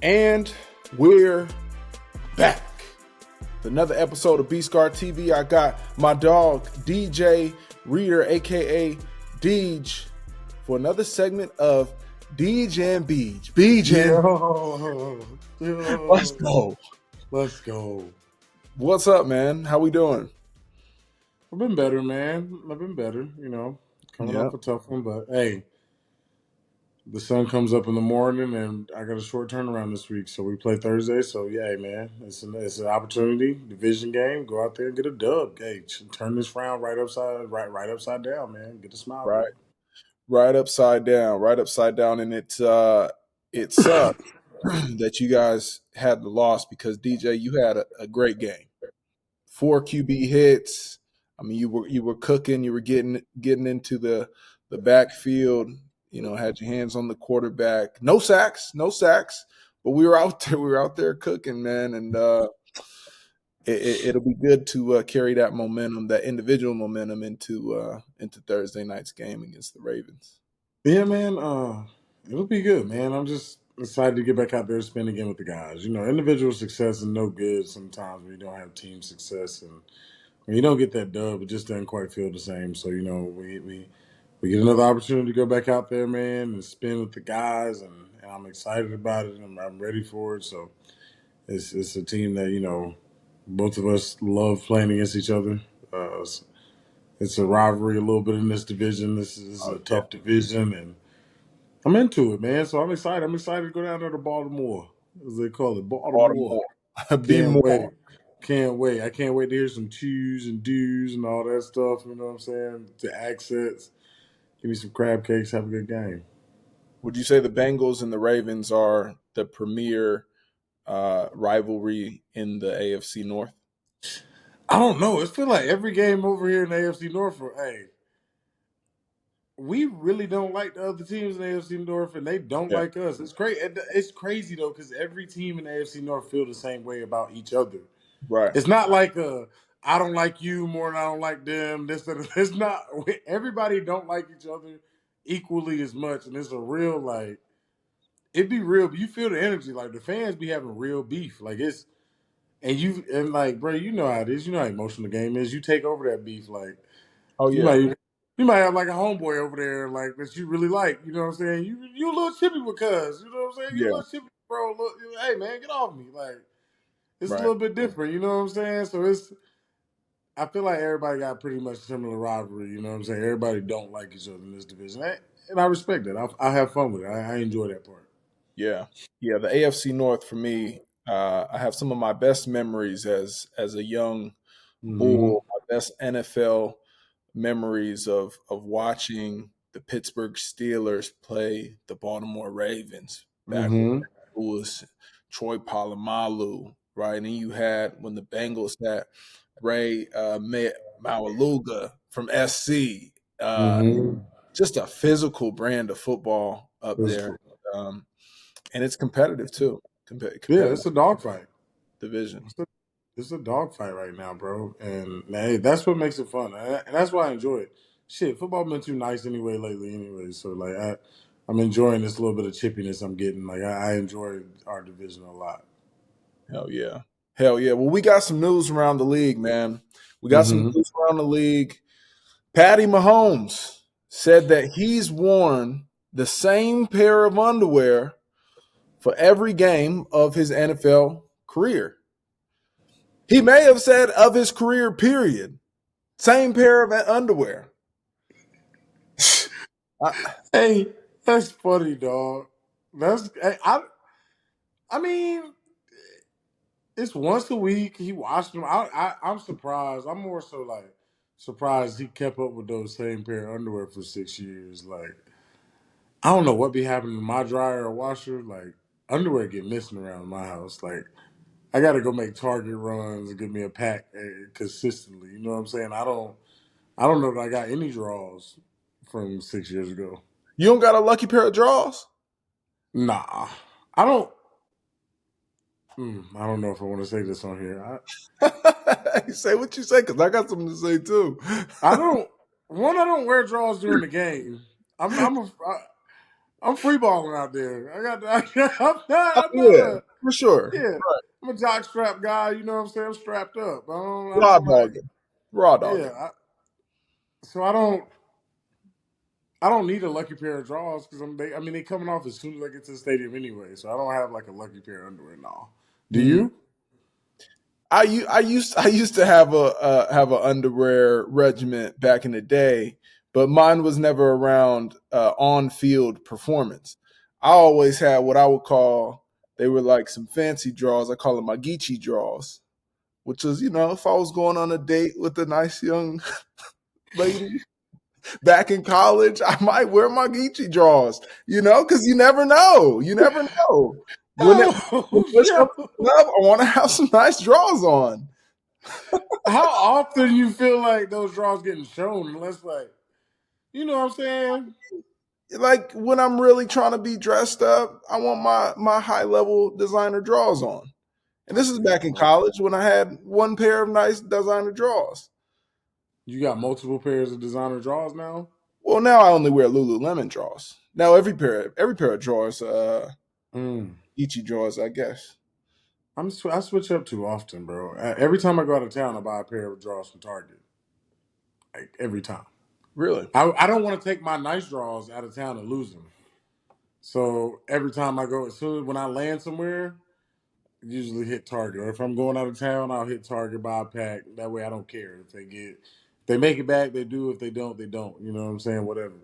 And we're back. Another episode of B-Scar TV. I got my dog, DJ Reader, a.k.a. Deej, for another segment of Deej and Beej. Beej and... Let's go. Let's go. What's up, man? How we doing? I've been better, man. I've been better, coming off a tough one. But, hey, the sun comes up in the morning, and I got a short turnaround this week. So we play Thursday. So, yeah, man, it's an opportunity, division game. Go out there and get a dub. Hey, turn this frown right upside down, man. Get a smile Right. going. Right upside down. And it sucks that you guys had the loss because, DJ, you had a great game. 4 QB hits. I mean, you were cooking. You were getting into the backfield. You know, had your hands on the quarterback. No sacks, but we were out there. We were out there cooking, man. And it'll be good to carry that momentum, that individual momentum, into Thursday night's game against the Ravens. Yeah, man. It'll be good, man. I'm just excited to get back out there and spend again with the guys. Individual success is no good sometimes when you don't have team success, and when you don't get that dub, it just doesn't quite feel the same. So we get another opportunity to go back out there, man, and spend with the guys, and I'm excited about it. And I'm ready for it. So it's a team that both of us love playing against each other. It's a rivalry a little bit in this division. This is a tough division, and I'm into it, man. So I'm excited. I'm excited to go down there to Baltimore, as they call it, Baltimore. Be Can't more. wait. Can't wait. I can't wait to hear some chews and do's and all that stuff. You know what I'm saying? The accents. Give me some crab cakes. Have a good game. Would you say the Bengals and the Ravens are the premier rivalry in the AFC North? I don't know. It feels like every game over here in the AFC North, hey, we really don't like the other teams in the AFC North, and they don't Yeah. like us. It's crazy. It's crazy though, because every team in the AFC North feel the same way about each other. Right. It's not like I don't like you more than I don't like them. It's not. Everybody don't like each other equally as much, and it's a real it'd be real. But you feel the energy, like the fans be having real beef, like it's and like bro, you know how it is. You know how emotional the game is. You take over that beef, like Oh you yeah. might have like a homeboy over there, like that you really like. You know what I'm saying? You a little chippy with cuz. You know what I'm saying? You a Yeah. little chippy, bro. Look, hey man, get off me, like. It's a Right. little bit different, you know what I'm saying? So I feel like everybody got pretty much similar rivalry. You know what I'm saying? Everybody don't like each other in this division, and I respect that. I have fun with it. I enjoy that part. Yeah. Yeah. The AFC North for me, I have some of my best memories as a young Mm-hmm. bull. My best NFL memories of watching the Pittsburgh Steelers play the Baltimore Ravens back when Mm-hmm. it was Troy Polamalu, right? And you had when the Bengals had Ray Maualuga from SC. Mm-hmm. Just a physical brand of football up there, um, and it's competitive too. Yeah, Competitive it's a dogfight. division. It's a dogfight right now, bro. And hey, that's what makes it fun, and that's why I enjoy it. Shit, football been too nice anyway lately, anyway. So I'm enjoying this little bit of chippiness I'm getting. Like I enjoy our division a lot. Hell yeah. Hell yeah. Well, we got some news around the league, man. We got some Mm-hmm. news around the league. Patty Mahomes said that he's worn the same pair of underwear for every game of his NFL career. He may have said of his career, period. Same pair of underwear. Hey, that's funny, dog. That's I mean, it's once a week. He watched them. I'm surprised. I'm more so like surprised he kept up with those same pair of underwear for 6 years. Like I don't know what be happening to my dryer or washer. Like underwear get missing around my house. Like I got to go make Target runs and get me a pack consistently. You know what I'm saying? I don't know that I got any draws from 6 years ago. You don't got a lucky pair of drawers? Nah, I don't. I don't know if I want to say this on here. Say what you say, because I got something to say too. I don't. One, I don't wear drawers during the game. I'm a. I'm free balling out there. Oh, I'm not yeah, a for sure. yeah. I'm a jock strap guy. You know what I'm saying? I'm strapped up. I Raw don't like dogging. Raw yeah. dogging. So I don't need a lucky pair of draws because I mean they coming off as soon as I get to the stadium anyway. So I don't have like a lucky pair of underwear now. Do Mm. you? I used to have a underwear regiment back in the day, but mine was never around on field performance. I always had what I would call, they were like some fancy draws. I call them my Geechee draws, which was, if I was going on a date with a nice young lady back in college, I might wear my Geechee draws, because you never know. You never know. When Oh, push comes yo. to shove, I want to have some nice draws on. How often you feel like those draws getting shown? Unless like you know what I'm saying? Like when I'm really trying to be dressed up, I want my high level designer drawers on. And I this is feel you, back in bro. college when I had one pair of nice designer drawers. You got multiple pairs of designer draws now? Well, now I only wear Lululemon drawers. Now every pair of drawers, Mm. Ichi drawers, I guess. I switch up too often, bro. Every time I go out of town, I buy a pair of drawers from Target. Like every time. Really? I don't want to take my nice drawers out of town and lose them. So every time I go, as soon as when I land somewhere, I usually hit Target. Or if I'm going out of town, I'll hit Target, buy a pack. That way I don't care. If they make it back, they do. If they don't, they don't. You know what I'm saying? Whatever.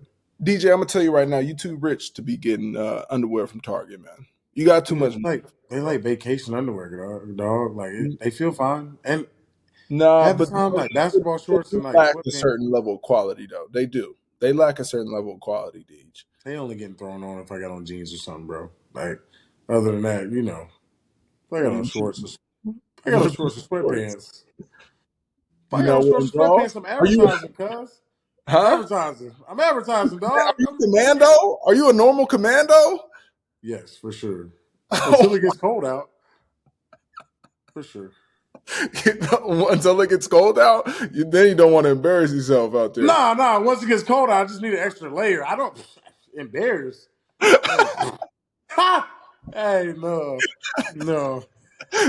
DJ, I'm gonna tell you right now, you too rich to be getting underwear from Target, man. You got too Nigga, much money, they like vacation underwear, dog. Like bro. they feel fine. And Nah, half the but time, like basketball they shorts do and like lack a sweatpants, certain level of quality, though. They do. They lack a certain level of quality, Deej. they only getting thrown on if I got on jeans or something, bro. Like other than that, if I got on Man, shorts, if I got what on about shorts or sports? sweatpants. If You I got know on what, shorts or dog? sweatpants, I'm Are you, advertising, cuz. I'm huh? advertising. I'm advertising, Are dog. you commando? Are you a normal commando? Yes, for sure. Oh, Until it gets cold out, for sure. until it gets cold out, then you don't want to embarrass yourself out there. Nah. Once it gets cold out, I just need an extra layer. I don't embarrass. Hey, ha! Hey, no.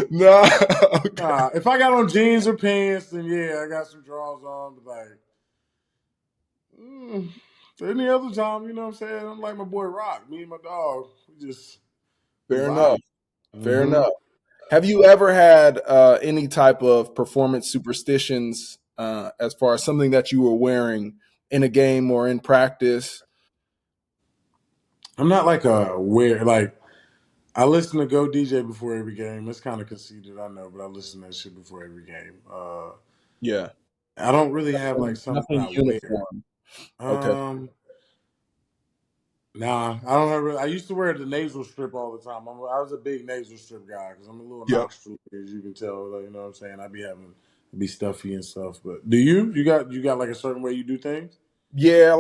Nah, okay. Nah, if I got on jeans or pants, then yeah, I got some drawers on. But like, mm, any other time, you know what I'm saying? I'm like my boy Rock, me and my dog. We Fair vibe. enough. Fair Mm-hmm. enough. Have you ever had any type of performance superstitions as far as something that you were wearing in a game or in practice? I'm not like a weird like. I listen to Go DJ before every game. It's kind of conceited, I know, but I listen to that shit before every game. Yeah. I don't really have like something that Nothing I wear. uniform. Okay. Um, Nah, I don't have. I used to wear the nasal strip all the time. I was a big nasal strip guy because I'm a little Yep. nostril, as you can tell. Like, you know what I'm saying? I be stuffy and stuff. But do you? You got like a certain way you do things? Yeah,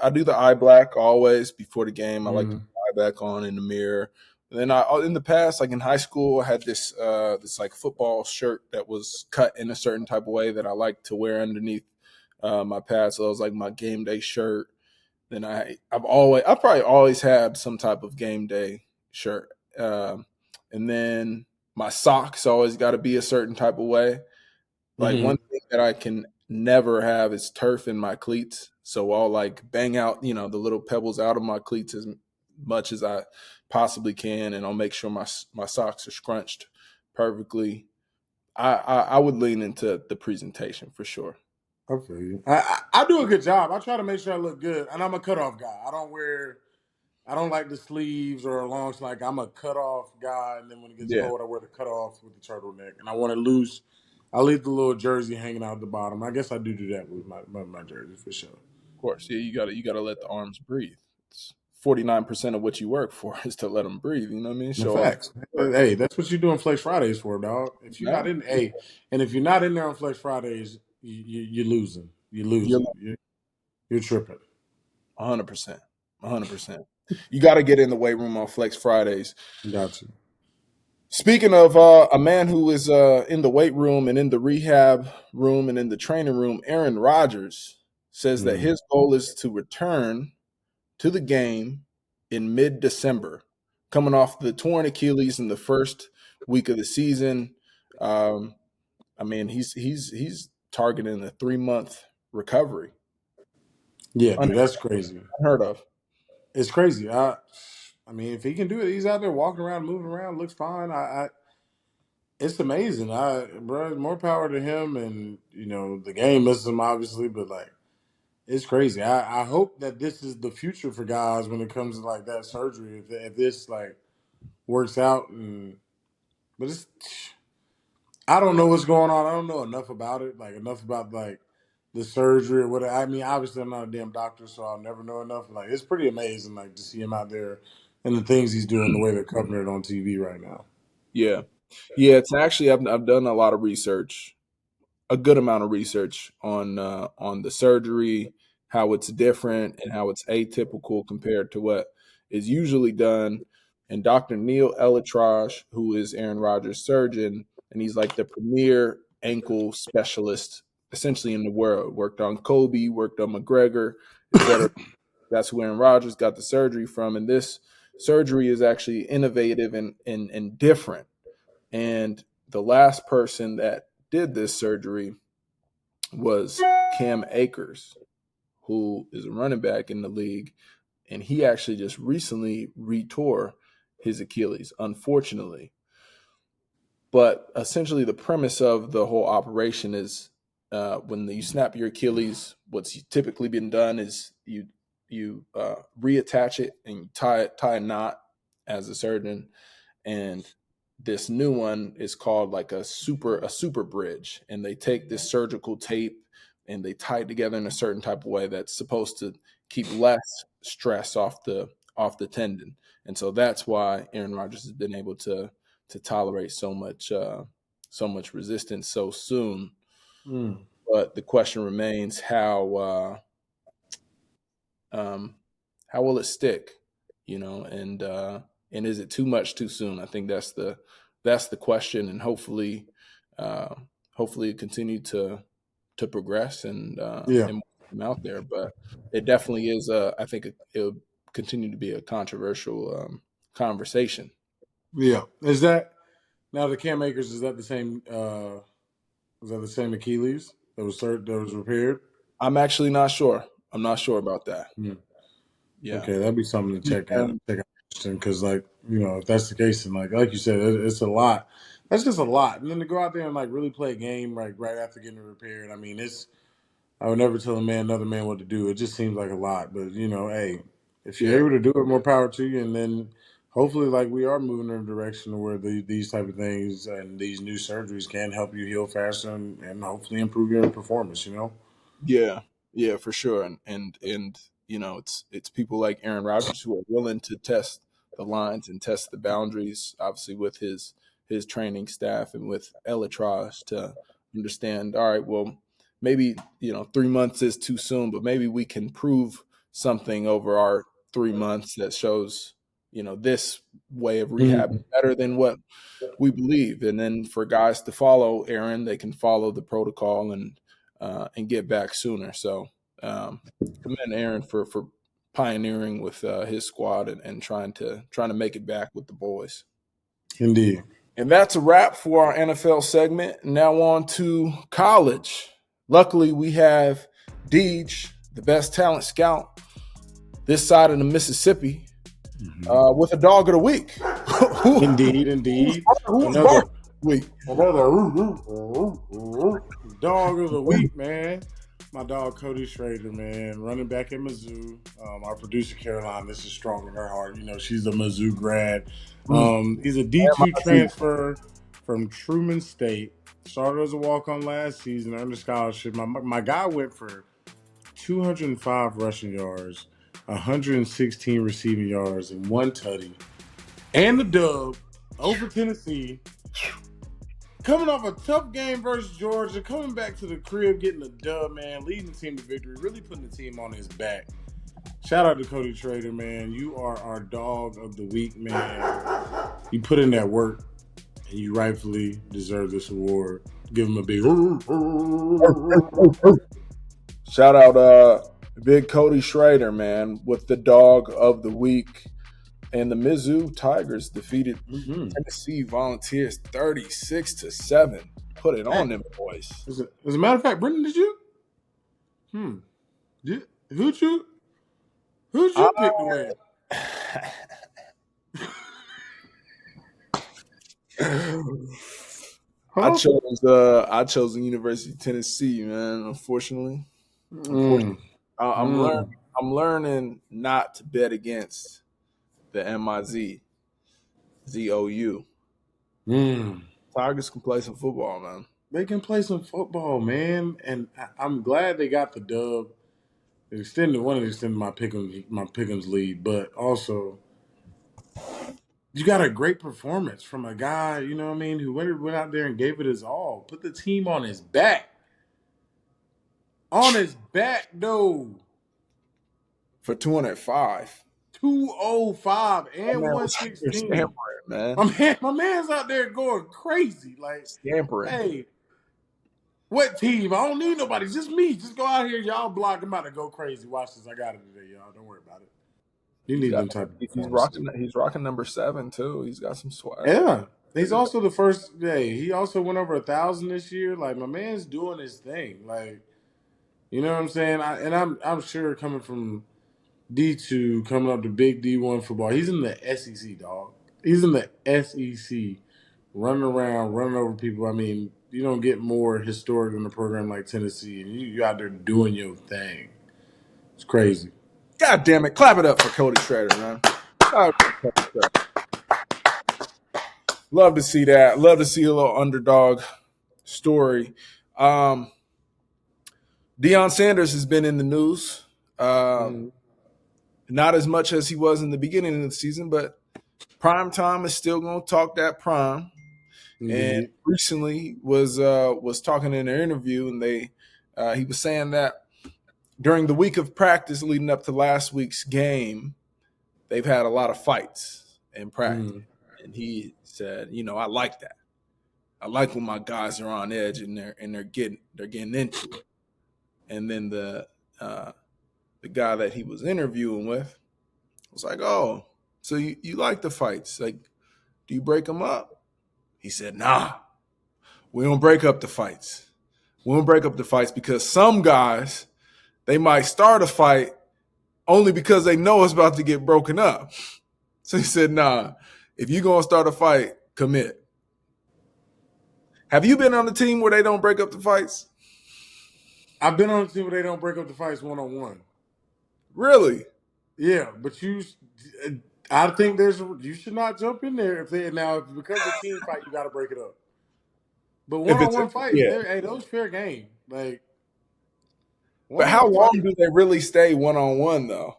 I do the eye black always before the game. I like to Mm. put eye black on in the mirror. And then in the past, like in high school, I had this like football shirt that was cut in a certain type of way that I like to wear underneath my pads. So it was like my game day shirt. Then I've probably always had some type of game day shirt. And then my socks always got to be a certain type of way. Like Hmm. one thing that I can never have is turf in my cleats. So I'll like bang out, the little pebbles out of my cleats as much as I possibly can, and I'll make sure my socks are scrunched perfectly. I would lean into the presentation for sure. I feel you. I do a good job. I try to make sure I look good, and I'm a cutoff guy. I don't like the sleeves or long. Like I'm a cutoff guy, and then when it gets Yeah, cold, I wear the cutoff with the turtleneck, and I want to loose. I leave the little jersey hanging out the bottom. I guess I do that with my jersey for sure. of course. Yeah, you gotta let the arms breathe. It's 49% of what you work for is to let them breathe. You know what I mean? The Show off. facts. Hey, that's what you're doing Flex Fridays for, dog. If you're not No, in, hey, and if you're not in there on Flex Fridays, you're losing. You're you're losing. You're tripping. 100%. 100%. You got to get in the weight room on Flex Fridays. Got you. Speaking of a man who is in the weight room and in the rehab room and in the training room, Aaron Rodgers says that Mm. his goal is to return to the game in mid-December, coming off the torn Achilles in the first week of the season. I mean, he's targeting a 3-month recovery. Yeah, dude, that's crazy. Unheard of. It's crazy. I mean, if he can do it, he's out there walking around, moving around, looks fine. It's amazing. Bro, more power to him, and the game misses him obviously, but like, it's crazy. I hope that this is the future for guys when it comes to like that surgery. If this like works out, but it's I don't know what's going on. I don't know enough about it, like enough about like the surgery or what. I mean, obviously I'm not a damn doctor, so I'll never know enough. Like, it's pretty amazing, like to see him out there and the things he's doing, the way they're covering it on TV right now. Yeah, yeah. It's actually I've done a lot of research, a good amount of research on the surgery, how it's different, and how it's atypical compared to what is usually done. And Dr. Neil Elytrage, who is Aaron Rodgers' surgeon, and he's like the premier ankle specialist essentially in the world. Worked on Kobe, worked on McGregor, etc. That's where Aaron Rodgers got the surgery from. And this surgery is actually innovative and different. And the last person that did this surgery was Cam Akers, who is a running back in the league. And he actually just recently retore his Achilles, unfortunately. But essentially, the premise of the whole operation is when you snap your Achilles, what's typically been done is you reattach it and you tie a knot as a surgeon, and this new one is called like a super bridge, and they take this surgical tape and they tie it together in a certain type of way that's supposed to keep less stress off the tendon, and so that's why Aaron Rodgers has been able to tolerate so much resistance so soon. Mm. But the question remains how will it stick, and is it too much too soon? I think that's the question, and hopefully it continue to progress Yeah, and him out there. But it definitely is. I think it'll continue to be a controversial conversation. yeah. Is that now the Cam Akers? Is that the same? Is that the same Achilles that was repaired? I'm actually not sure. I'm not sure about that. Mm. Yeah. Okay, that'd be something to check out. Um, Check out, because like if that's the case, and like you said, it's a lot. That's just a lot, and then to go out there and like really play a game like right after getting it repaired. I mean, it's I would never tell another man what to do. It just seems like a lot, but hey, if you're yeah. able to do it, more power to you, and then hopefully, like we are moving in a direction where these type of things and these new surgeries can help you heal faster and hopefully improve your performance. Yeah, yeah, for sure. And it's people like Aaron Rodgers who are willing to test the lines and test the boundaries, obviously with his training staff and with Elytrage to understand, all right, well, maybe, 3 months is too soon, but maybe we can prove something over our 3 months that shows, this way of rehab is Mhm. better than what we believe. And then for guys to follow Aaron, they can follow the protocol and get back sooner. So commend Aaron for pioneering with his squad and trying to make it back with the boys. Indeed. And that's a wrap for our NFL segment. Now on to college. Luckily, we have Deej, the best talent scout this side of the Mississippi, with a dog of the week. Indeed, Who's indeed. who's Another barking this week? another dog of the week, man. My dog Cody Schrader, man, running back at Mizzou. Our producer Caroline, this is strong in her heart. She's a Mizzou grad. Mm, He's a D2 transfer from Truman State. Started as a walk-on last season, earned a scholarship. My guy went for 205 rushing yards, 116 receiving yards, and one tutty, and the dub over Tennessee. Coming off a tough game versus Georgia, coming back to the crib, getting the dub, man, leading the team to victory, really putting the team on his back. Shout out to Cody Schrader, man. You are our dog of the week, man. You put in that work, and you rightfully deserve this award. Give him a big. Shout out big Cody Schrader, man, with the dog of the week. And the Mizzou Tigers defeated Mm-hmm. Tennessee Volunteers 36-7. Put it Hey, on them boys. as a matter of fact, Brennan, did you? Hmm. Did, who'd you? Who'd I, you pick to win? Huh? I chose the University of Tennessee, man. Unfortunately, Mm. I'm learning. Mm. I'm learning not to bet against the MIZOU. Mm. Tigers can play some football, man. They can play some football, man, and I'm glad they got the dub. It extended my Pickens lead, but also you got a great performance from a guy, you know what I mean, who went out there and gave it his all, put the team on his back. On his back, though. For 205. 205 That and man was out there 116. scampering, man. My man's out there going crazy. Like, Scampering. hey, what team? I don't need nobody. Just me. Just go out here. Y'all block him out and go crazy. Watch this. I got it today, y'all. Don't worry about it. You He's need got them type of he's performances. rocking he's rocking number 7 too. He's got some swag. Yeah. He's also the first day. He also went over 1,000 this year. Like, my man's doing his thing. Like, you know what I'm saying? I'm sure coming from D2 coming up to big D1 football. He's in the SEC, dog. He's in the SEC, running around, running over people. I mean, you don't get more historic in a program like Tennessee, and you out there doing your thing. It's crazy. God damn it. Clap it up for Cody Schrader, man. Love to see that. Love to see a little underdog story. Um, Deion Sanders has been in the news. Mm-hmm. Not as much as he was in the beginning of the season, but prime time is still going to talk that prime. And Indeed. recently was talking in an interview, and he was saying that during the week of practice leading up to last week's game, they've had a lot of fights in practice. Mm-hmm. And he said, I like that. I like when my guys are on edge and they're getting into it. And then the guy that he was interviewing with was like, "Oh, so you like the fights? Like, do you break them up?" He said, "Nah, we don't break up the fights. We don't break up the fights because some guys they might start a fight only because they know it's about to get broken up." So he said, "Nah, if you're gonna start a fight, commit." Have you been on a team where they don't break up the fights? I've been on a team where they don't break up the fights one on one. Really? Yeah, but I think you should not jump in there if they now if because of team fight you got to break it up. But one If on it's one fights, yeah. hey, those fair game. Like one But on how one long fight, do they really stay one on one though?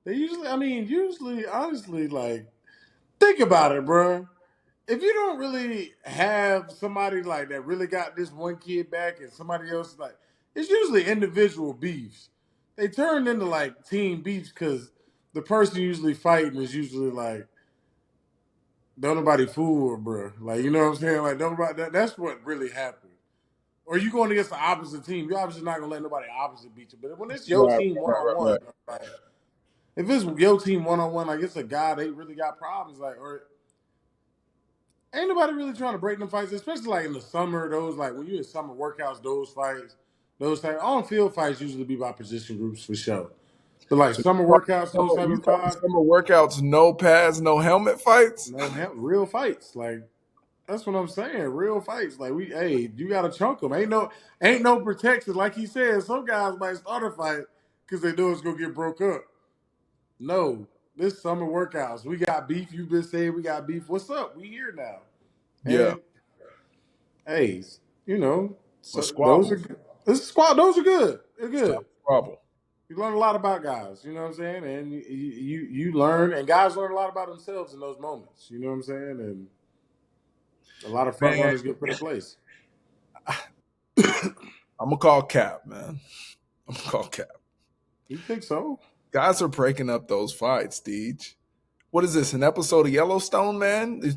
they usually. I mean, usually, honestly, like think about it, bro. If you don't really have somebody like that really got this one kid back, and somebody else like, it's usually individual beefs. They turn into like team beefs because the person usually fighting is usually like, don't nobody fool, bro. Like you know what I'm saying? Like don't nobody. That's what really happened. Or you going against the opposite team, you're obviously not gonna let nobody opposite beat you. But when it's your Right, team one right, on right, one, right. like if it's your team one on one, like it's a guy they really got problems, like or ain't nobody really trying to break them fights, especially like in the summer. Those like when you in summer workouts, those fights, those type on field fights usually be by position groups for sure. But like So summer workouts, those type you of talking vibes, summer workouts, no pads, no helmet fights? no real fights. Like that's what I'm saying. Real fights. Like hey, you got to chunk them. Ain't no protection. Like he said, some guys might start a fight because they know it's gonna get broke up. No, this summer workouts, we got beef. You've been saying we got beef. What's up? We here now. Yeah, And hey, you know, a so those are squabble. good. This squad. Those are good. They're Stop good. a squabble. You learn a lot about guys. You know what I'm saying, and you learn, and guys learn a lot about themselves in those moments. You know what I'm saying, and a lot of front Man, runners get put in place. I'm gonna call Cap, man. I'm gonna call Cap. You think so? Guys are breaking up those fights, Deej. What is this? An episode of Yellowstone, man? You're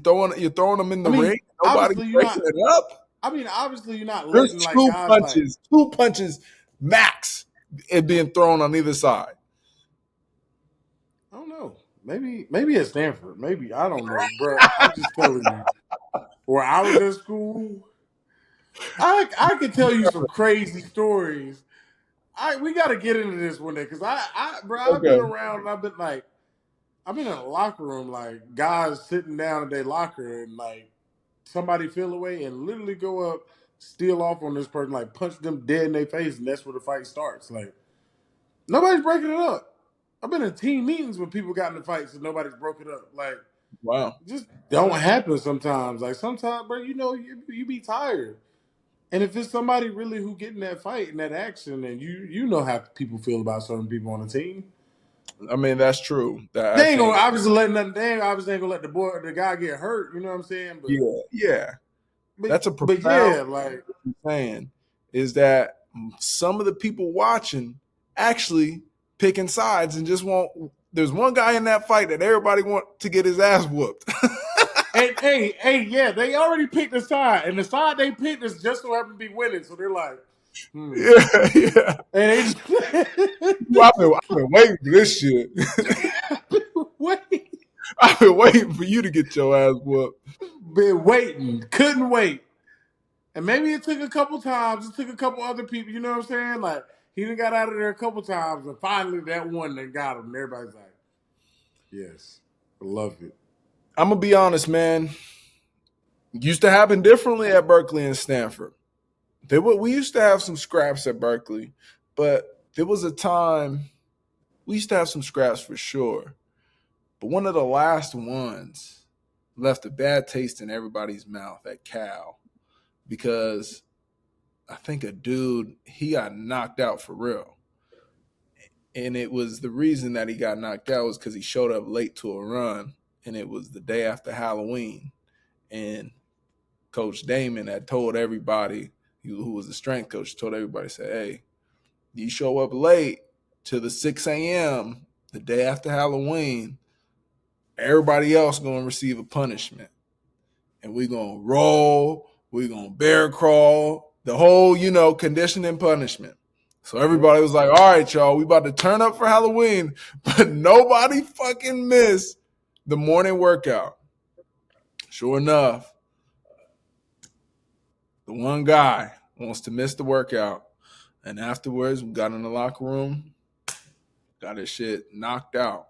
throwing them in I the mean, ring. Nobody's obviously you're breaking not. it up. I mean, obviously you're not There's letting like guys like. two punches max, it being thrown on either side. I don't know. maybe at Stanford. Maybe I don't know, bro. I'm just telling you. Where I was at school, I could tell you some crazy stories. We got to get into this one day because bro, I've been Okay. around and I've been like, I've been in a locker room, like guys sitting down in their locker and like somebody feel away and literally go up, steal off on this person, like punch them dead in their face, and that's where the fight starts. Like nobody's breaking it up. I've been in team meetings when people got in fights and nobody's broke it up. Like Wow. it just don't happen sometimes. Like sometimes, bro, you be tired. And if it's somebody really who get in that fight and that action, and you know how people feel about certain people on the team, I mean, that's true. That I they ain't gonna think, obviously let nothing. They obviously ain't gonna let the guy get hurt. You know what I'm saying? yeah. That's a But profound yeah, like saying is that some of the people watching actually picking sides and just want. There's one guy in that fight that everybody want to get his ass whooped. and hey, yeah, they already picked a side, and the side they picked is just so happen to be winning. So they're like, yeah, yeah. and they just I've been waiting for this shit. wait, I've been waiting for you to get your ass whooped. been waiting, couldn't wait. And maybe it took a couple times. It took a couple other people. You know what I'm saying? Like he done got out of there a couple times, and finally that one that got him. And everybody's like, "Yes, I love it." I'm gonna be honest, man. Used to happen differently at Berkeley and Stanford. We used to have some scraps at Berkeley, but there was a time we used to have some scraps for sure. But one of the last ones left a bad taste in everybody's mouth at Cal because I think a dude he got knocked out for real. And it was the reason that he got knocked out was because he showed up late to a run, and it was the day after Halloween. And Coach Damon had told everybody, who was the strength coach, told everybody, said, "Hey, you show up late to the 6 a.m. the day after Halloween, everybody else gonna receive a punishment, and we gonna roll, we gonna bear crawl, the whole conditioning punishment." So everybody was like, "All right, y'all, we about to turn up for Halloween," but nobody fucking missed the morning workout. Sure enough, the one guy wants to miss the workout, and afterwards we got in the locker room, got his shit knocked out.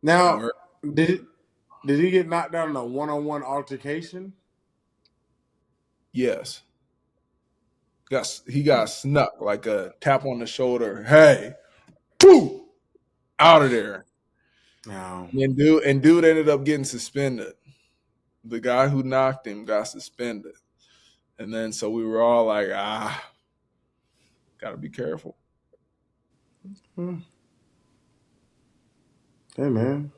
Now, Word. did did he get knocked down in a one-on-one altercation? Yes. He got snuck like a tap on the shoulder. Hey, woo, out of there. No. And dude ended up getting suspended. The guy who knocked him got suspended. And then so we were all like, gotta be careful. Hmm. Hey man,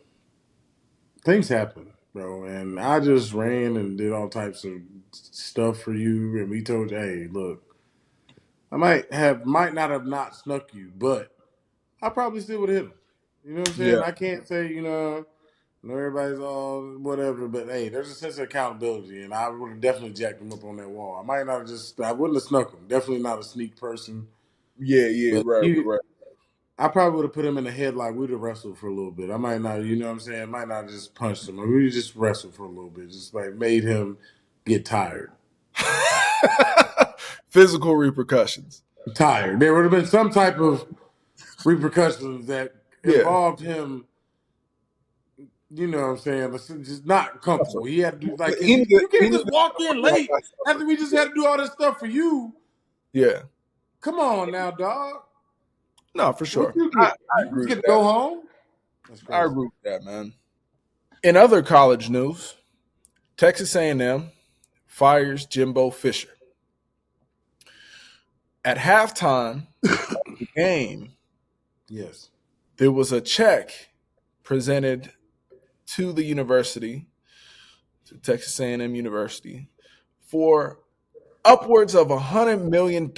things happen, bro. And I just ran and did all types of stuff for you, and we told you, hey, look, I might not have not snuck you, but I probably still would have hit him. You know what I'm Yeah. saying? I can't say, everybody's all whatever, but hey, there's a sense of accountability, and I would have definitely jacked him up on that wall. I wouldn't have snuck him. Definitely not a sneak person, Yeah, yeah, but right, right. I probably would have put him in the headlock. We'd have wrestled for a little bit. I might not, you know what I'm saying? I might not just punched him. We just wrestled for a little bit, just like made him get tired. Physical repercussions. Tired. There would have been some type of repercussions that Yeah. involved him. You know what I'm saying? It's just not comfortable. He had to do like, cause He needed, you he can't needed just walk in like late that. after we just had to do all this stuff for you. Yeah. Come on now, dog. No, for What sure. you I, get? I You agree just with get to that. go home? That's I crazy. agree with that, man. In other college news, Texas A&M fires Jimbo Fisher. At halftime of the game, Yes. there was a check presented to the university, to Texas A&M University, for upwards of $100 million.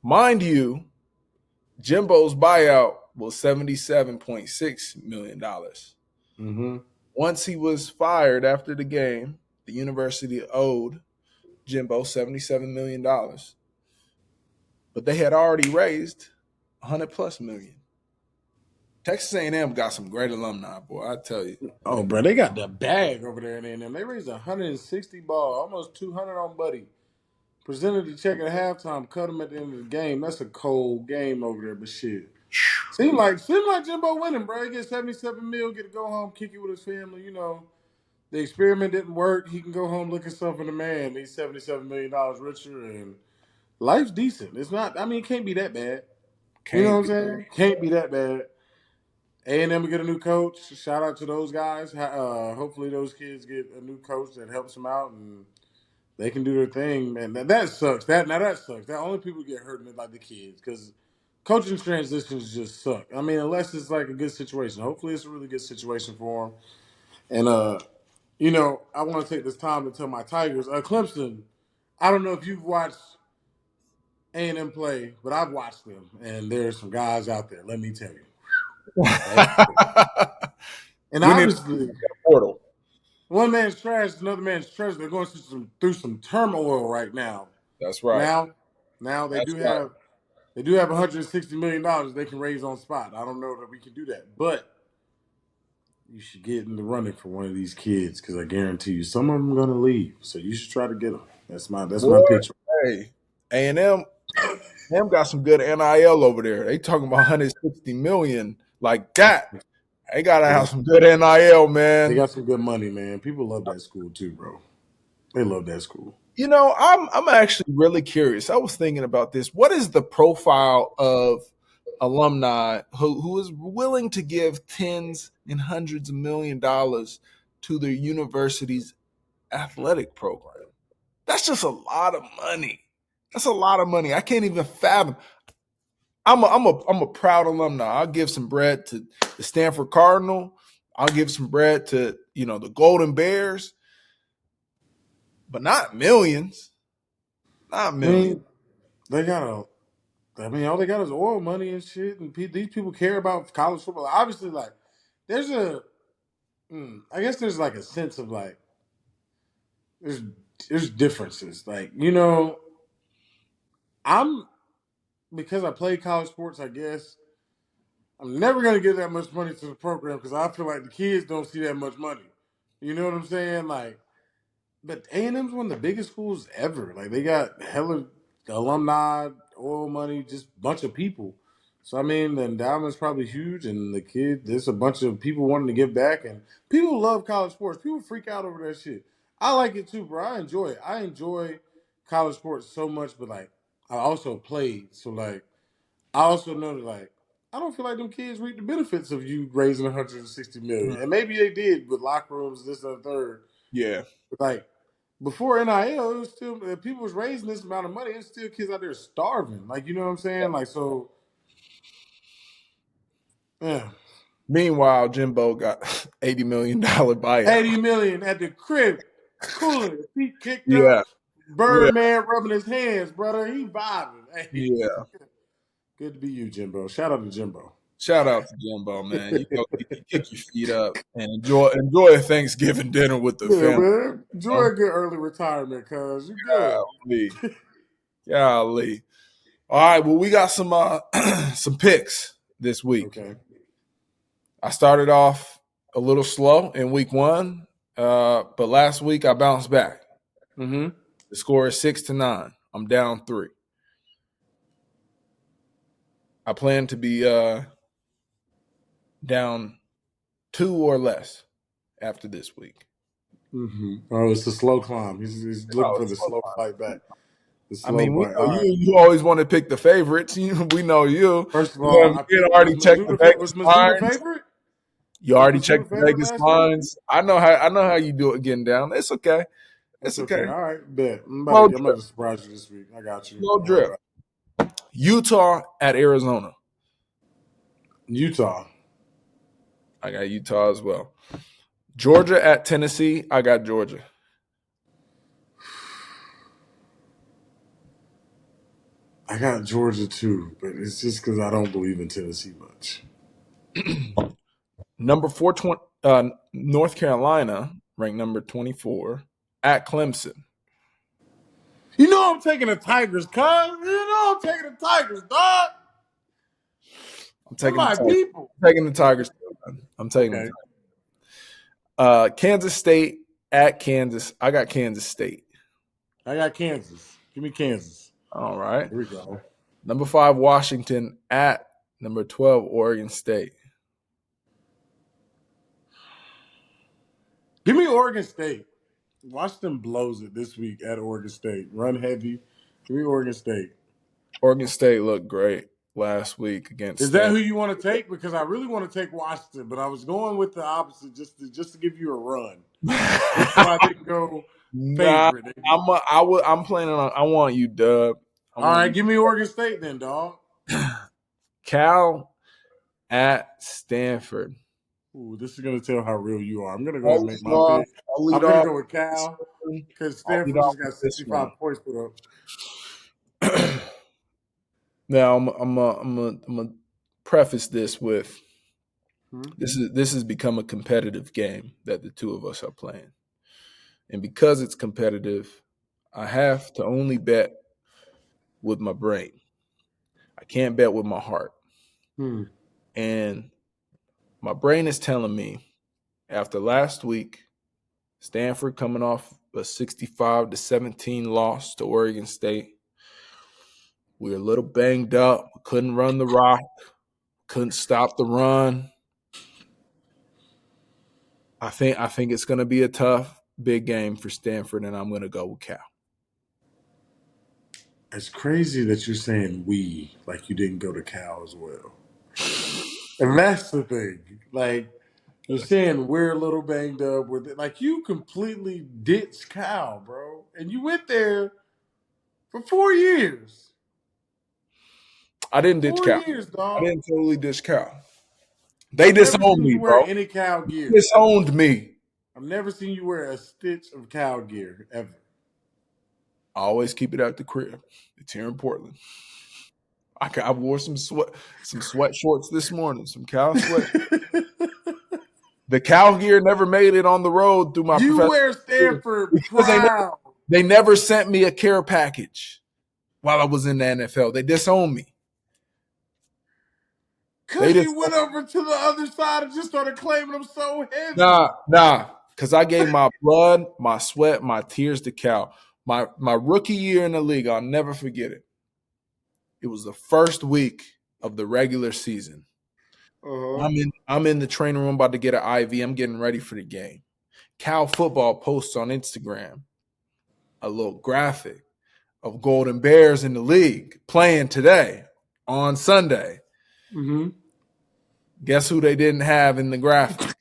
Mind you, Jimbo's buyout was $77.6 million. Mm-hmm. Once he was fired after the game, the university owed Jimbo $77 million, but they had already raised 100 plus million. Texas A&M got some great alumni, boy. I tell you. Oh, bro, they got the bag over there in A&M. They raised 160 ball, almost 200 on Buddy. Presented the check at halftime, cut him at the end of the game. That's a cold game over there, but shit. Seem like Jimbo winning, bro. He gets 77 mil, get to go home, kick it with his family. You know, the experiment didn't work. He can go home, look himself in the man. He's $77 million richer, and life's decent. It's not. I mean, it can't be that bad. You know Can't what I'm be. saying? Can't be that bad. A&M will get a new coach. Shout out to those guys. Hopefully, those kids get a new coach that helps them out and they can do their thing. Man, that sucks. That sucks. That only people get hurt like the kids because coaching transitions just suck. I mean, unless it's like a good situation. Hopefully, it's a really good situation for them. And you know, I want to take this time to tell my Tigers, Clemson. I don't know if you've watched A&M play, but I've watched them, and there's some guys out there. Let me tell you. And We need obviously, a portal. one man's trash, another man's treasure. They're going through some turmoil right now. That's right. Now That's right. they do have $160 million they can raise on spot. I don't know that we can do that, but you should get in the running for one of these kids because I guarantee you some of them are going to leave. So you should try to get them. That's my Boy, pitch. hey, A&M them got some good NIL over there. They talking about 160 million like that. They gotta They have got some good NIL, they man. got some good money, man. People love that school too, bro. They love that school. You know, I'm actually really curious. I was thinking about this. What is the profile of alumni who is willing to give tens and hundreds of $1 millions to their university's athletic program? That's just a lot of money. That's a lot of money. I can't even fathom. I'm a proud alumni. I'll give some bread to the Stanford Cardinal. I'll give some bread to the Golden Bears, but not millions. Not I millions. mean, they got a. I mean, all they got is oil money and shit, and these people care about college football. Obviously, like, there's a. I guess there's like a sense of like there's differences. Like, you know, I'm because I play college sports. I guess I'm never gonna give that much money to the program because I feel like the kids don't see that much money. You know what I'm saying? Like, but A&M's one of the biggest schools ever. Like they got hella alumni, oil money, just bunch of people. So I mean, the endowment's probably huge, and there's a bunch of people wanting to give back, and people love college sports. People freak out over that shit. I like it too, bro. I enjoy it. I enjoy college sports so much, but like I also played, so like I also know that like I don't feel like them kids reap the benefits of you raising 160 Mm, million, and maybe they did with locker rooms, this and the third. yeah. But like before NIL, it was still people was raising this amount of money. It's still kids out there starving. Like you know what I'm saying? Like so, yeah. Meanwhile, Jimbo got $80 million buyout. 80 million at the crib, cooling, feet kicked up, Yeah, yeah, Birdman rubbing his hands, brother. He vibing. Hey, yeah. good to be you, Jimbo. Shout out to Jimbo. Shout out to Jimbo, man. You go kick your feet up and enjoy a Thanksgiving dinner with the Yeah, family. man. You Enjoy know? a good early retirement, cuz you good. Golly. Golly. All right, well, we got some some picks this week. Okay. I started off a little slow in week one, but last week I bounced back. Mm-hmm. The score is 6-9. I'm down 3. I plan to be down 2 or less after this week. Mm-hmm. Oh, it's a slow climb. He's looking Oh, for it's the so slow fun. fight back. The I slow mean, we bite. know All you. right. You always want to pick the favorites. We know you. First of You all, know, I you picked already checked the Was Vegas Mizzou the lines. favorite? You Was already Mizzou the checked the favorite Vegas last week? lines. I know how you do it getting down. It's okay. It's That's okay. okay. All right, bet. Slow I'm about drip. to surprise you this week. I got you. Slow Don't worry drip. about Utah at Arizona. it. Utah. I got Utah as well. Georgia at Tennessee. I got Georgia. I got Georgia too, but it's just because I don't believe in Tennessee much. Number 420, North Carolina, ranked number 24, at Clemson. You know I'm taking the Tigers, cuz. You know I'm taking the Tigers, dog. I'm They're taking the my Tigers. people. I'm taking the Tigers. I'm taking the Okay. Tigers. Kansas State at Kansas. I got Kansas State. I got Kansas. Give me Kansas. All right. Here we go. Number 5, Washington at number 12, Oregon State. Give me Oregon State. Washington blows it this week at Oregon State. Run heavy. Give me Oregon State. Oregon State looked great last week against Is that who Stanford. you want to take? Because I really want to take Washington, but I was going with the opposite just to give you a run. That's why I didn't go Nah, favorite. I'm planning on. I want you, Dub. I All want right, you. give me Oregon State then, dog. Cal at Stanford. Ooh, this is gonna tell how real you are. I'm gonna go ahead I'll and make lead my off. pick. I'll lead I'm gonna off. go with Cal because I'll lead Stanford off just with got this 65 one. points put up. Now I'm gonna preface this with Hmm? this has become a competitive game that the two of us are playing, and because it's competitive, I have to only bet with my brain. I can't bet with my heart, Hmm. and my brain is telling me after last week, Stanford coming off a 65-17 loss to Oregon State. We were a little banged up. Couldn't run the rock. Couldn't stop the run. I think it's going to be a tough, big game for Stanford, and I'm going to go with Cal. It's crazy that you're saying we like you didn't go to Cal as well. And that's the thing. Like you're saying we're a little banged up with it. Like you completely ditched Cal, bro. And you went there for 4 years. I didn't ditch Four Cal. years, I dog. didn't totally ditch Cal. They I've never disowned seen me, you wear bro. any Cal They gear. disowned me. I've never seen you wear a stitch of Cal gear ever. I always keep it at the crib. It's here in Portland. I wore some sweat shorts this morning, some Cal sweat. The Cal gear never made it on the road through my You professional wear career Stanford because proud. they never sent me a care package while I was in the NFL. They disowned me. They Because just you went over to the other side and just started claiming them so heavy. nah. Because I gave my blood, my sweat, my tears to Cal. My rookie year in the league, I'll never forget it. It was the first week of the regular season. Uh-huh. I'm in the training room about to get an IV. I'm getting ready for the game. Cal football posts on Instagram a little graphic of Golden Bears in the league playing today on Sunday. Mm-hmm. Guess who they didn't have in the graphic?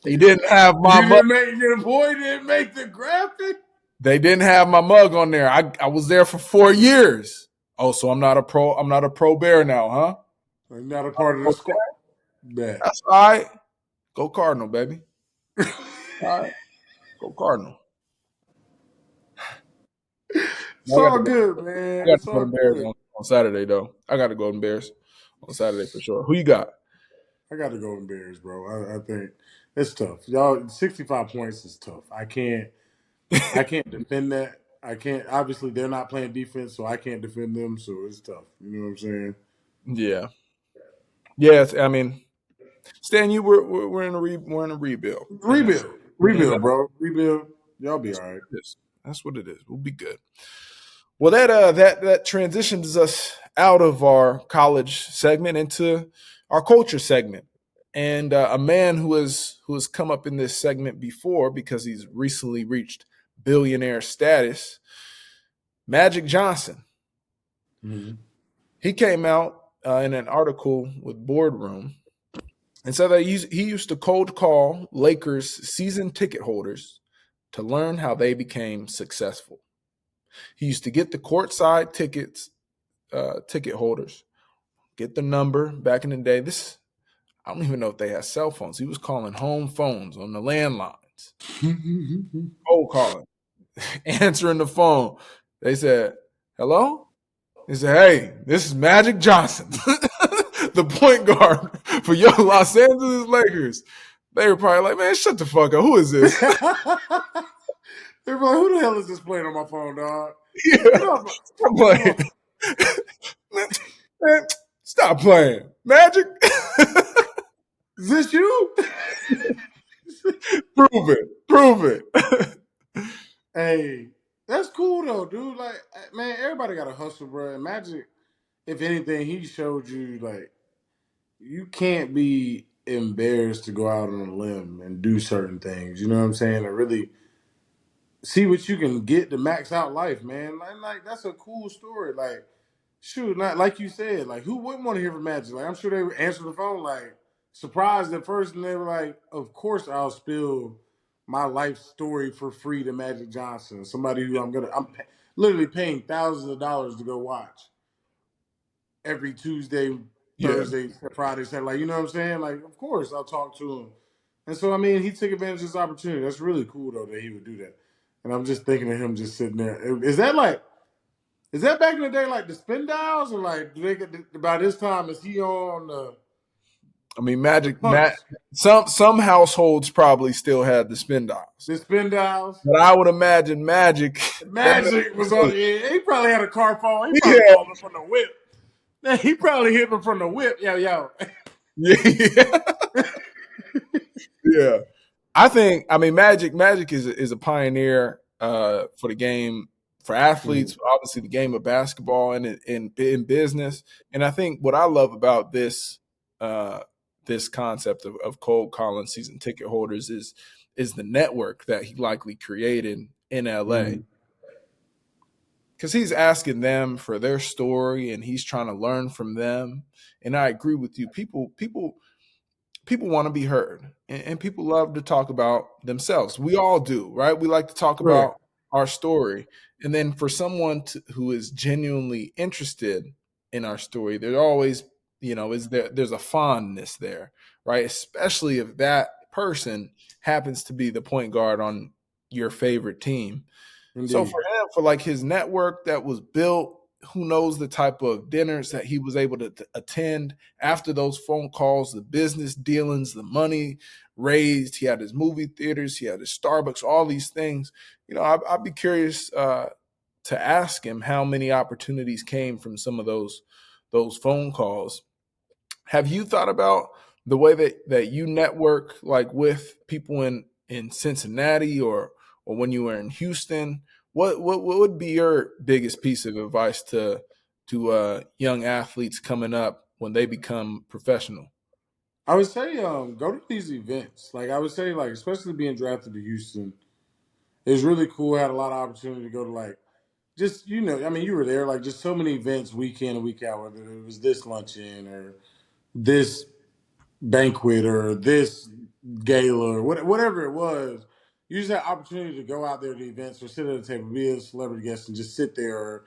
They didn't have my You mug. didn't make your boy didn't make the graphic. They didn't have my mug on there. I was there for 4 years. Oh, so I'm not a pro. I'm not a pro bear now, huh? I'm not a part of the squad. Bet. That's all right. Go Cardinal, baby. All right, go Cardinal. It's I got to all go. good, I man. got It's to go all to Bears good. on Saturday though. I got to go to Bears on Saturday for sure. Who you got? I got to go in Bears, bro. I think it's tough. Y'all, 65 points is tough. I can't defend that. I can't. Obviously, they're not playing defense, so I can't defend them. So it's tough. You know what I'm saying? Yeah, yeah. I mean, Stan, we're in a we're in a rebuild, and Rebuild, and rebuild, bro. Rebuild. Y'all be that's all right. what it is. That's what it is. We'll be good. Well, that transitions us out of our college segment into our culture segment, and a man who has come up in this segment before because he's recently reached billionaire status, Magic Johnson. Mm-hmm. He came out in an article with Boardroom and said that he used to cold call Lakers season ticket holders to learn how they became successful. He used to get the courtside ticket holders, get the number back in the day. This I don't even know if they had cell phones. He was calling home phones on the landlines, cold calling, answering the phone. They said, "Hello." He said, "Hey, this is Magic Johnson, the point guard for your Los Angeles Lakers." They were probably like, "Man, shut the fuck up. Who is this?" They're like, who the hell is this playing on my phone, dog? Yeah, Get off my, I'm get like, off. Man, stop playing. Magic? Is this you? Prove it. Prove it. Hey, that's cool though, dude. Like, man, everybody got to hustle, bro. And Magic, if anything, he showed you like you can't be embarrassed to go out on a limb and do certain things. You know what I'm saying? And really see what you can get to max out life, man. Like that's a cool story. Like, shoot, not like you said, like who wouldn't want to hear from Magic? Like I'm sure they would answer the phone like surprised at first, and they were like, "Of course, I'll spill my life story for free to Magic Johnson, somebody who literally paying thousands of dollars to go watch every Tuesday, Yeah. Thursday, Friday, Saturday. Like, you know what I'm saying? Like, of course, I'll talk to him." And so, I mean, he took advantage of this opportunity. That's really cool, though, that he would do that. And I'm just thinking of him just sitting there. Is that back in the day like the spin dials? Or like, do they get, by this time, is he on I mean, the Magic. punch? Some households probably still had the spin dials, The spin dials? but I would imagine Magic. That Magic was on, yeah, he probably had a car phone. He probably yeah, called him from the whip. He probably hit him from the whip. Yo. yeah, yeah. I mean, Magic is a pioneer for the game for athletes, obviously the game of basketball and in business. And I think what I love about uh, this concept of cold calling season ticket holders is the network that he likely created in LA. Mm-hmm. Because he's asking them for their story and he's trying to learn from them. And I agree with you. People want to be heard and people love to talk about themselves. We all do, right? We like to talk Right. about our story. And then for someone who is genuinely interested in our story, there's always, there's a fondness there, right? Especially if that person happens to be the point guard on your favorite team. So Indeed. for him, for like his network that was built, who knows the type of dinners that he was able to attend after those phone calls, the business dealings, the money raised. He had his movie theaters, he had his Starbucks, all these things. I'd be curious to ask him how many opportunities came from some of those phone calls. Have you thought about the way that you network like with people in Cincinnati or when you were in Houston? What would be your biggest piece of advice to young athletes coming up when they become professional? I would say go to these events. Like I would say, like especially being drafted to Houston, it was really cool. I had a lot of opportunity to go to like just I mean, you were there. Like just so many events, week in and week out. Whether it was this luncheon or this banquet or this gala or whatever it was, you just had opportunity to go out there to events or sit at a table, be a celebrity guest, and just sit there or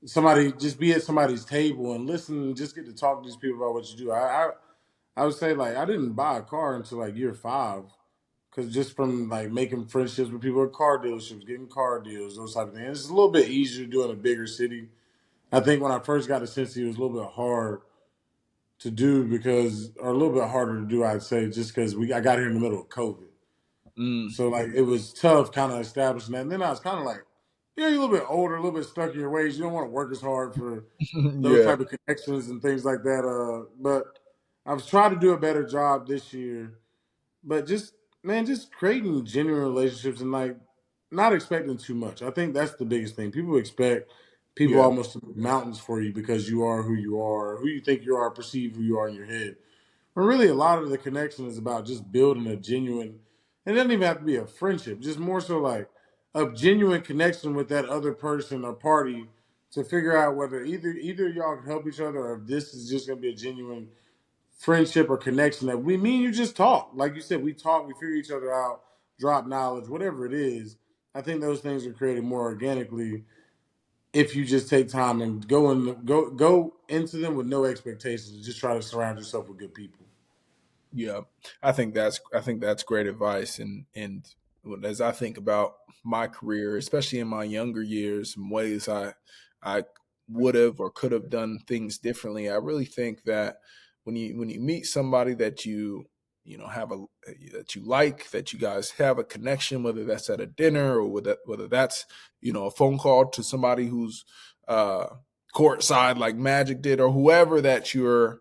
somebody just be at somebody's table and listen and just get to talk to these people about what you do. I would say like I didn't buy a car until like year 5 because just from like making friendships with people at car dealerships, getting car deals, those type of things. It's a little bit easier to do in a bigger city. I think when I first got to Cincy, it was a little bit hard to do or a little bit harder to do, I'd say, just because I got here in the middle of COVID. Mm. So like it was tough kind of establishing that. And then I was kind of like, yeah, you're a little bit older, a little bit stuck in your ways. You don't want to work as hard for those Yeah, type of connections and things like that. But I've tried to do a better job this year. But just creating genuine relationships and like not expecting too much. I think that's the biggest thing. People expect people yeah, almost to move mountains for you because you are who you are, who you think you are, perceive who you are in your head. But really, a lot of the connection is about just building a genuine. It doesn't even have to be a friendship, just more so like a genuine connection with that other person or party to figure out whether either y'all can help each other or if this is just going to be a genuine friendship or connection that we me and you just talk. Like you said, we talk, we figure each other out, drop knowledge, whatever it is. I think those things are created more organically if you just take time and go into them with no expectations. Just try to surround yourself with good people. yeah. I think that's great advice. And as I think about my career, especially in my younger years, some ways I would have or could have done things differently. I really think that when you meet somebody that have that you like, that you guys have a connection, whether that's at a dinner or whether that's a phone call to somebody who's uh courtside like Magic did, or whoever that you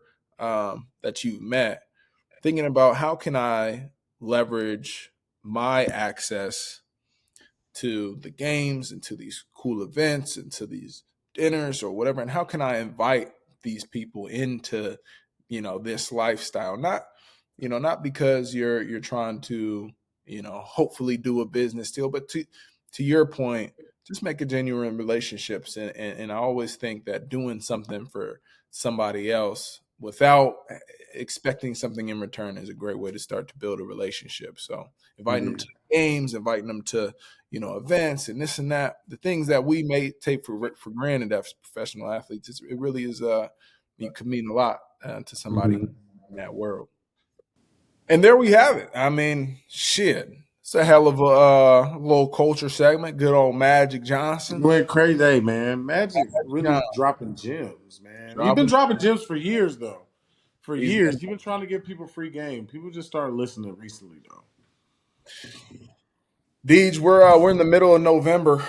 met, thinking about how can I leverage my access to the games and to these cool events and to these dinners or whatever, and how can I invite these people into this lifestyle, not because you're trying to hopefully do a business deal, but to your point, just make a genuine relationships. And I always think that doing something for somebody else without expecting something in return is a great way to start to build a relationship. So inviting them Yeah. to games, inviting them to events and this and that, the things that we may take for granted as professional athletes, it really is it could mean a lot to somebody Mhm. in that world. And there we have it. I mean, shit. It's a hell of a little culture segment. Good old Magic Johnson. Went crazy, hey, man. Magic John, really dropping gems, man. He's been dropping. dropping gems for years, though. For He's been. years, he's been trying to give people free game. People just started listening recently, though. Deej, we're in the middle of November.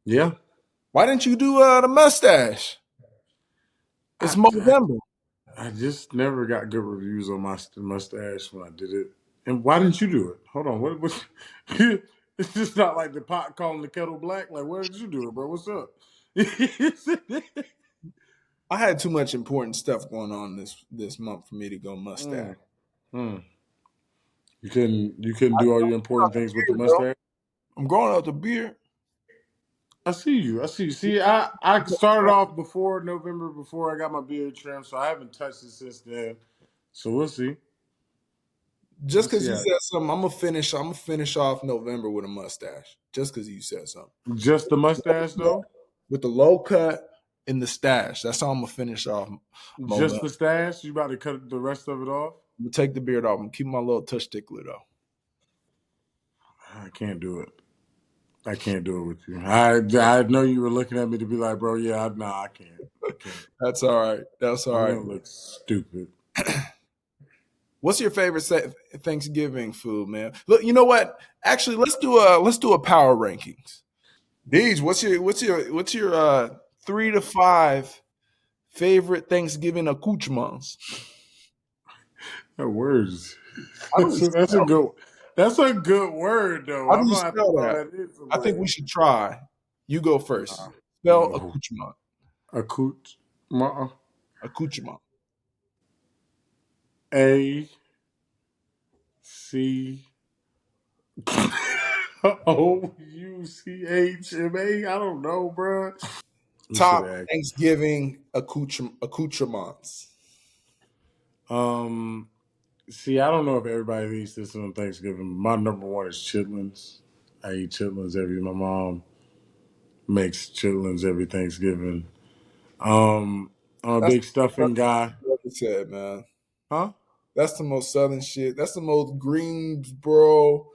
Yeah, Why didn't you do the mustache? It's I, November. I just never got good reviews on my mustache when I did it. And why didn't you do it? Hold on, what it's just not like the pot calling the kettle black. Like, where did you do it, bro? What's up? I had too much important stuff going on this month for me to go mustache. Mm, mm. You couldn't do all your important things with the mustache. I'm growing out the beard. I see you. I see you. See, I started off before November, before I got my beard trimmed, so I haven't touched it since then. So we'll see. We'll Just because see you how. said something, I'm gonna finish off November with a mustache. Just because you said something. Just the mustache, though. With the low cut and the stash. That's how I'm gonna finish off November. Just the stash. You about to cut the rest of it off? I'm gonna take the beard off. I'm gonna keep my little tush tickler though. I can't do it. I can't do it with you. I know you were looking at me to be like, bro, yeah, nah, I can't. I can't. That's all right. That's all I'm right. gonna look stupid. What's your favorite Thanksgiving food, man? Look, you know what? Actually, let's do a power rankings. Deej, what's your 3 to 5 favorite Thanksgiving accoutrements? That words. How do we That's a spell? good. That's a good word, though. How do I'm you gonna have to spell throw that? that in I think somewhere. we should try. You go first. Spell No, accoutrement. accoutrement. Accoutrement. A C Ouchma. I don't know, bro. You should Top have asked. Thanksgiving accoutrements. Um, See, I don't know if everybody eats this on Thanksgiving. My number one is chitlins. I eat chitlins every. My mom makes chitlins every Thanksgiving. I'm a That's big stuffing guy. what I said, man. Huh? That's the most southern shit. That's the most Greensboro,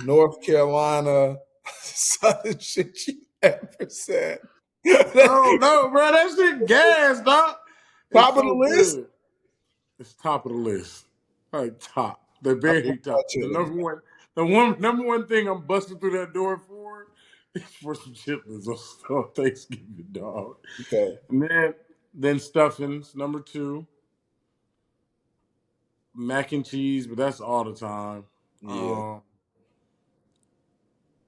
North Carolina southern shit you ever said. Oh no, bro, that shit gas, dog. It's Top of the so list. good. It's top of the list. Like top. The I very love my top. chitlins. The number one thing I'm busting through that door for is for some chitlins on Thanksgiving, dog. Okay. And then stuffings, number two. Mac and cheese, but that's all the time. Yeah. Um,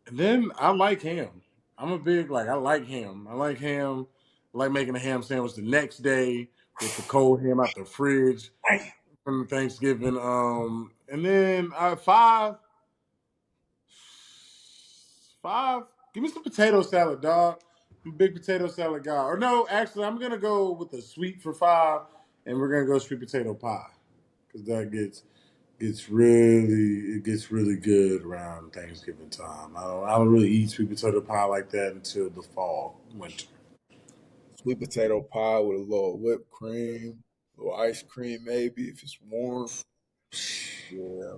and then I like ham. I'm a big I like ham. I like ham. I like making a ham sandwich the next day with the cold ham out the fridge from Thanksgiving. And then five. Give me some potato salad, dog. I'm a big potato salad guy. Or no, actually, I'm gonna go with the sweet for five, and we're gonna go sweet potato pie because that gets really good around Thanksgiving time. I don't really eat sweet potato pie like that until the fall, winter. Sweet potato pie with a little whipped cream, a little ice cream, maybe if it's warm. Yeah.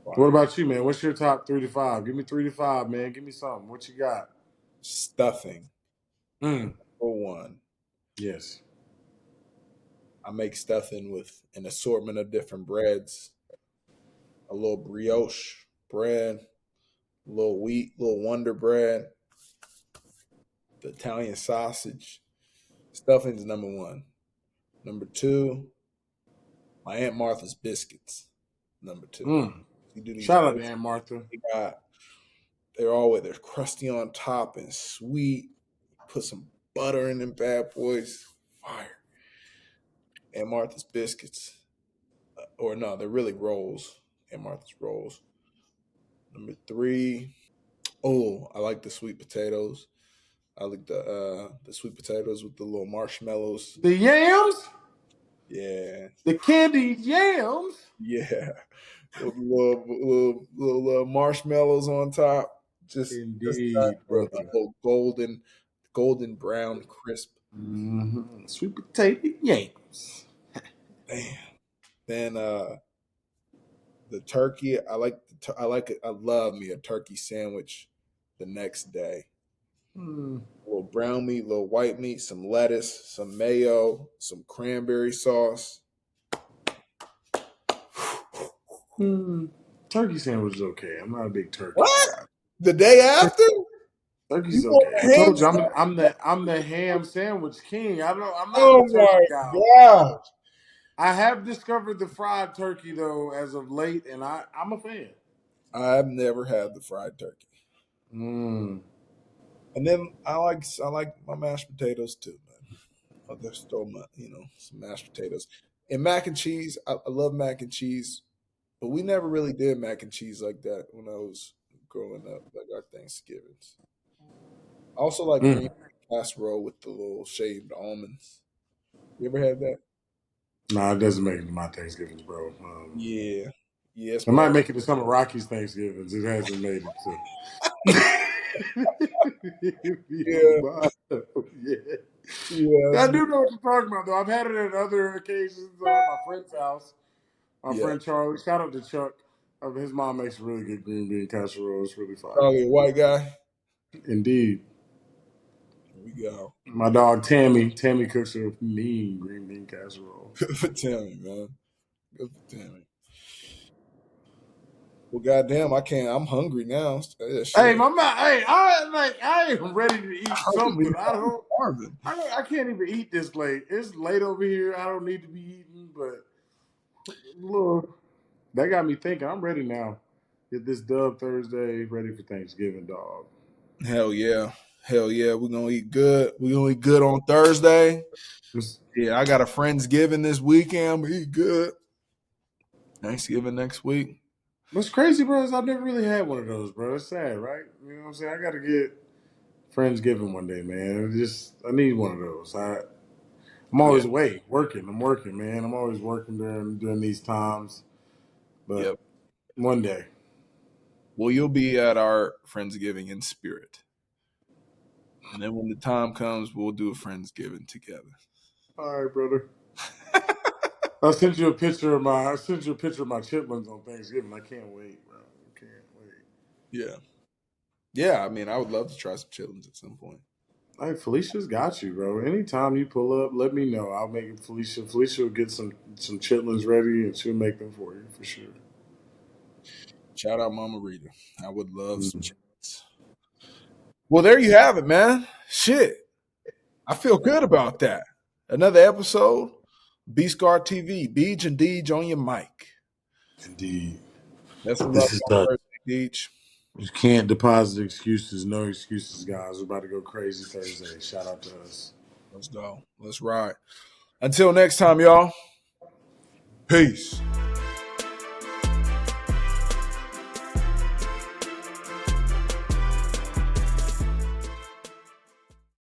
What Fire. about you, man? What's your top 3 to 5? Give me 3 to 5, man. Give me something. What you got? Stuffing. Mm, For one. yes. I make stuffing with an assortment of different breads, a little brioche bread, a little wheat, a little Wonder bread, the Italian sausage. Stuffing's number one. Number two, my Aunt Martha's biscuits. Number two. Mm. You do these Shout out to biscuits. Aunt Martha. They're crusty on top and sweet. Put some butter in them bad boys. Fire. Aunt Martha's biscuits. Or no, they're really rolls. Aunt Martha's rolls. Number three. Oh, I like the sweet potatoes. I like the sweet potatoes with the little marshmallows. The yams, Yeah, the candied yams. yeah. With little marshmallows on top. Just Indeed, a brother. little golden brown crisp. Mm-hmm. Sweet potato yams. Man. Then the turkey. I like it. I love me a turkey sandwich the next day. Mm. A little brown meat, little white meat, some lettuce, some mayo, some cranberry sauce. Mm. Turkey sandwich is okay. I'm not a big turkey What? guy. The day after? You Turkey's want okay. I a ham told you sandwich? I'm the ham sandwich king. I'm not Oh the turkey my guy. gosh. I have discovered the fried turkey though as of late, and I'm a fan. I've never had the fried turkey. Mm. And then I like my mashed potatoes too, man. There's still my some mashed potatoes. And mac and cheese. I love mac and cheese, but we never really did mac and cheese like that when I was growing up, like our Thanksgivings. I also like green Mm. casserole with the little shaved almonds. You ever had that? Nah, it doesn't make it to my Thanksgivings, bro. Yeah. Yeah, it's I might more make it to some of Rocky's Thanksgivings. It hasn't made it to. yeah. Yeah. Yeah, I it's do know what you're talking about, though. I've had it at other occasions at my friend's house. My yeah. friend Charlie, shout out to Chuck. His mom makes really good green bean casserole. It's really fire. Probably a white guy. Indeed. Here we go. My dog Tammy cooks a mean green bean casserole. Good for Tammy, man. Good for Tammy. Well, goddamn, I can't. I'm hungry now. Yeah, Hey, shit. my man, I am ready to eat Hungry something. now. Starving. I can't even eat this late. It's late over here. I don't need to be eating, but look, that got me thinking. I'm ready now. Get this Dub Thursday ready for Thanksgiving, dog. Hell yeah. Hell yeah. We're gonna eat good. We're gonna eat good on Thursday. It's, Yeah, I got a Friendsgiving this weekend. We eat good. Thanksgiving next week. what's crazy, bro, is I've never really had one of those, bro. It's sad, right? You know what I'm saying? I got to get Friendsgiving one day, man. I need one of those. I'm Yeah. always away working. I'm working, man. I'm always working during these times. But Yep. one day. Well, you'll be at our Friendsgiving in spirit. And then when the time comes, we'll do a Friendsgiving together. All right, brother. I sent you a picture of my chitlins on Thanksgiving. I can't wait, bro. I can't wait. Yeah. Yeah, I mean, I would love to try some chitlins at some point. Hey, Felicia's got you, bro. Anytime you pull up, let me know. I'll make it Felicia. Felicia will get some chitlins ready and she'll make them for you for sure. Shout out Mama Rita. I would love some Mm. chitlins. Well, there you have it, man. Shit. I feel good about that. Another episode. B-Scar TV. Beej and Deej on your mic. Indeed. That's some love This is on done. Thursday, Deej. You can't deposit excuses. No excuses, guys. We're about to go crazy Thursday. Shout out to us. Let's go. Let's ride. Until next time, y'all. Peace.